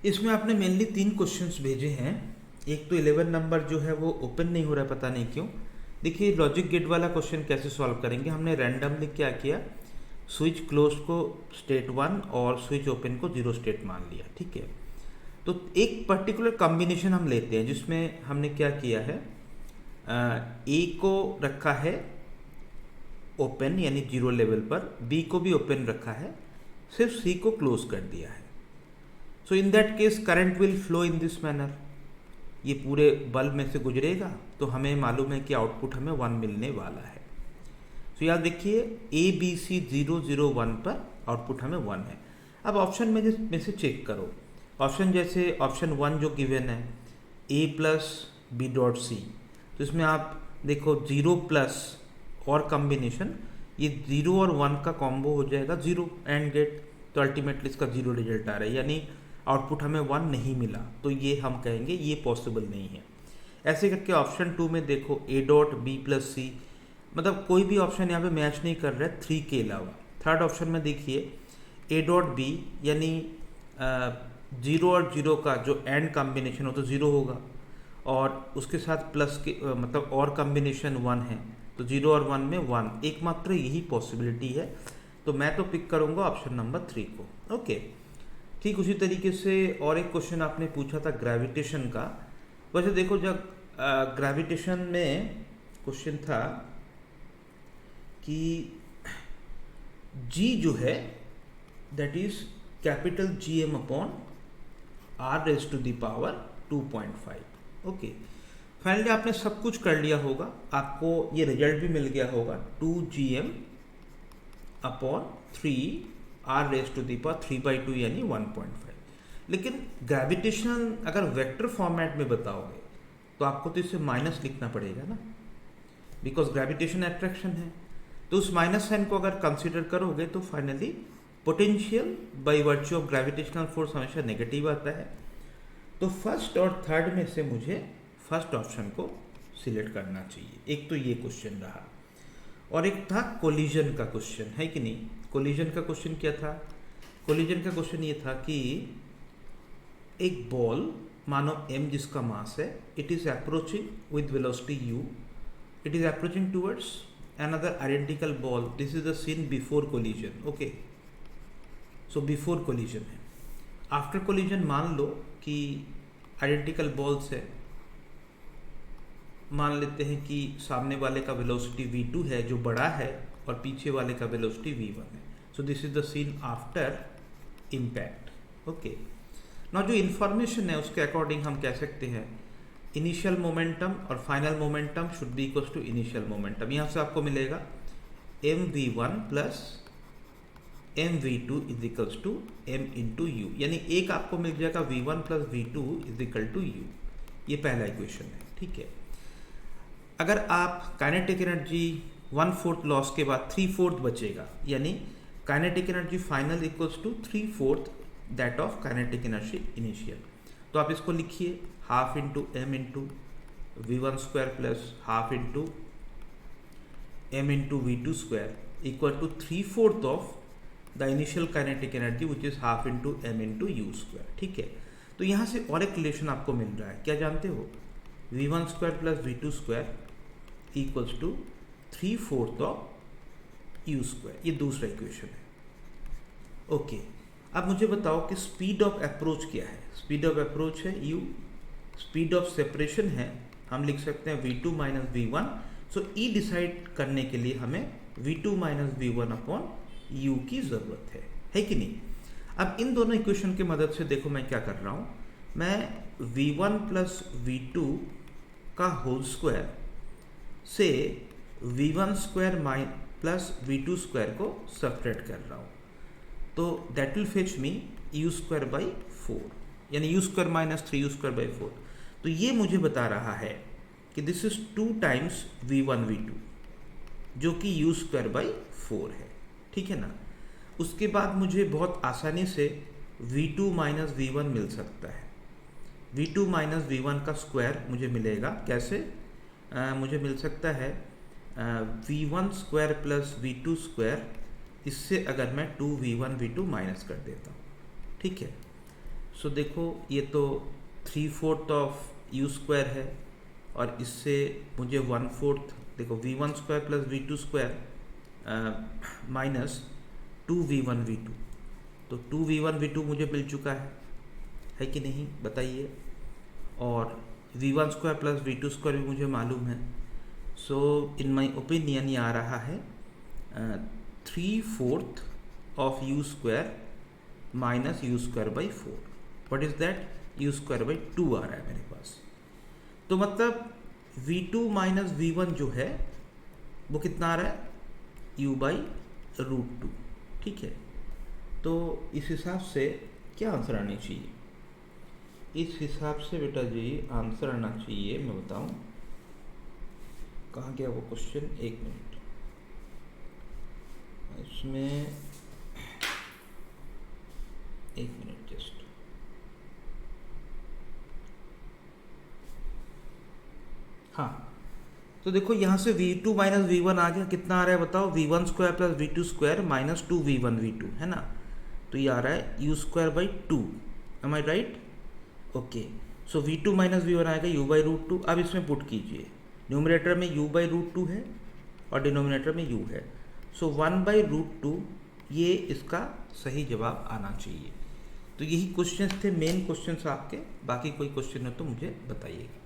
इसमें आपने mainly 3 questions भेजे हैं। एक तो 11 नंबर जो है वो ओपन नहीं हो रहा है, पता नहीं क्यों। देखिए लॉजिक गेट वाला क्वेश्चन कैसे सॉल्व करेंगे। हमने रैंडमली क्या किया, स्विच क्लोज को स्टेट 1 और स्विच ओपन को 0 स्टेट मान लिया। ठीक है, तो एक पर्टिकुलर कॉम्बिनेशन हम लेते हैं जिसमें हमने क्या किया है, ए को रखा है ओपन यानी 0 लेवल पर, बी को भी ओपन रखा है, सिर्फ सी को क्लोज कर दिया है। So in that case current will flow in this manner, ये पूरे बल्ब में से गुजरेगा, तो हमें मालूम है कि आउटपुट हमें 1 मिलने वाला है। तो याद देखिए ए बी सी 0 0 1 पर आउटपुट हमें 1 है। अब ऑप्शन में से चेक करो, ऑप्शन जैसे ऑप्शन 1 जो गिवन है ए प्लस बी डॉट सी, तो इसमें आप देखो 0 प्लस और कॉम्बिनेशन, ये 0 और 1 का कॉम्बो हो जाएगा 0 एंड गेट, तो अल्टीमेटली इसका 0 रिजल्ट आ रहा है, यानी आउटपुट हमें 1 नहीं मिला, तो ये हम कहेंगे ये पॉसिबल नहीं है। ऐसे करके ऑप्शन 2 में देखो ए डॉट बी प्लस सी, मतलब कोई भी ऑप्शन यहाँ पे मैच नहीं कर रहा है 3 के अलावा। थर्ड ऑप्शन में देखिए ए डॉट बी यानी 0 और 0 का जो एंड कॉम्बिनेशन हो तो 0 होगा, और उसके साथ प्लस के मतलब और कॉम्बिनेशन 1 है, तो 0 और 1 में 1, एकमात्र यही पॉसिबिलिटी है। तो मैं तो पिक करूँगा ऑप्शन नंबर 3 को। ओके, ठीक उसी तरीके से और एक क्वेश्चन आपने पूछा था ग्रेविटेशन का। वैसे देखो जब ग्रेविटेशन में क्वेश्चन था कि जी जो है that is capital G M upon R raise to the power 2.5। Okay, finally आपने सब कुछ कर लिया होगा, आपको ये रिजल्ट भी मिल गया होगा 2gm upon 3 R raise to the power 3/2 यानी 1.5। लेकिन ग्रेविटेशनल अगर वेक्टर फॉर्मेट में बताओगे तो आपको तो इसे माइनस लिखना पड़ेगा ना, बिकॉज ग्रेविटेशन अट्रैक्शन है। तो उस माइनस साइन को अगर कंसिडर करोगे तो finally potential by virtue of gravitational force हमेशा नेगेटिव आता है। तो फर्स्ट और थर्ड में से मुझे फर्स्ट ऑप्शन को सिलेक्ट करना चाहिए। एक तो ये क्वेश्चन रहा, और एक था कोलिजन का क्वेश्चन, है कि नहीं। कोलिजन का क्वेश्चन क्या था, कोलिजन का क्वेश्चन ये था कि एक बॉल मानो m जिसका मास है, it is approaching with velocity u, it is approaching towards another identical ball, this is the seen before collision. Okay, so before collision है। आफ्टर कोलिजन मान लो कि आइडेंटिकल बॉल्स है, मान लेते हैं कि सामने वाले का वेलोसिटी v2 है जो बड़ा है, और पीछे वाले का वेलोसिटी v1 है। So this is the scene after impact. Okay, ना जो इन्फॉर्मेशन है उसके अकॉर्डिंग हम कह सकते हैं इनिशियल मोमेंटम और final momentum should be equal to initial momentum. यहाँ से आपको मिलेगा mv1 plus mv2 is equals to m into u, यानी एक आपको मिल जाएगा v1 plus v2 is equal to u। ये पहला इक्वेशन है। ठीक है, अगर आप काइनेटिक एनर्जी 1/4 लॉस के बाद 3/4 बचेगा, यानी kinetic energy final equals to 3/4 that of kinetic energy initial, तो आप इसको लिखिए half into M into v1 square plus half into m into v2 square equal to 3/4 of the initial kinetic energy which is half into m into u square. ठीक है, तो यहाँ से और एक रिलेशन आपको मिल रहा है, क्या जानते हो, v1 square plus v2 square equals to 3/4 of u square, ये दूसरा इक्वेशन है। ओके, अब मुझे बताओ कि स्पीड ऑफ अप्रोच क्या है। स्पीड ऑफ अप्रोच है u, स्पीड ऑफ सेपरेशन है, हम लिख सकते हैं v2 माइनस v1। सो e डिसाइड करने के लिए हमें v2 minus v1 upon u की ज़रूरत है कि नहीं। अब इन दोनों इक्वेशन की मदद से देखो मैं क्या कर रहा हूँ, मैं v1 प्लस v2 का होल स्क्वायर से v1 square plus v2 square को सब्ट्रैक्ट कर रहा हूँ, तो that will fetch me u square by 4, यानी u square minus 3u square by 4। तो ये मुझे बता रहा है कि this is 2 times v1 v2 जो कि u स्क्वायर बाई 4 है। ठीक है ना, उसके बाद मुझे बहुत आसानी से v2 माइनस v1 मिल सकता है। v2 माइनस v1 का स्क्वायर मुझे मिलेगा कैसे, मुझे मिल सकता है v1 square plus v2 square, इससे अगर मैं 2v1 v2 माइनस कर देता हूँ। ठीक है, सो देखो ये तो 3/4 ऑफ यू स्क्वायर है और इससे मुझे 1/4 देखो v1 square plus v2 square minus 2v1 v2, तो 2v1 v2 मुझे मिल चुका है कि नहीं बताइए। और v1 square plus v2 square भी मुझे मालूम है। सो इन माई ओपिनियन ये आ रहा है 3/4 of u square minus you square by 4। What is that? You square by 2 आ रहा है मेरे पास। तो मतलब v2 माइनस v1 जो है वो कितना आ रहा है? u by √2। ठीक है, तो इस हिसाब से क्या आंसर आनी चाहिए? इस हिसाब से बेटा जी आंसर आना चाहिए, मैं बताऊं कहाँ गया वो क्वेश्चन, एक मिनट, इसमें एक मिनट जस्ट। हाँ, तो देखो यहाँ से v2 माइनस v1 आ गया, कितना आ रहा है बताओ? v1 square plus v2 square minus 2v1 v2 है ना, तो ये आ रहा है u square by 2। Am I right? Okay, so v2 minus v1 आएगा u बाई √2। अब इसमें पुट कीजिए, न्यूमरेटर में u बाई √2 है और डिनोमिनेटर में u है, सो 1 बाई √2 ये इसका सही जवाब आना चाहिए। तो यही क्वेश्चन थे, मेन क्वेश्चन आपके। बाकी कोई क्वेश्चन हो तो मुझे बताइएगा।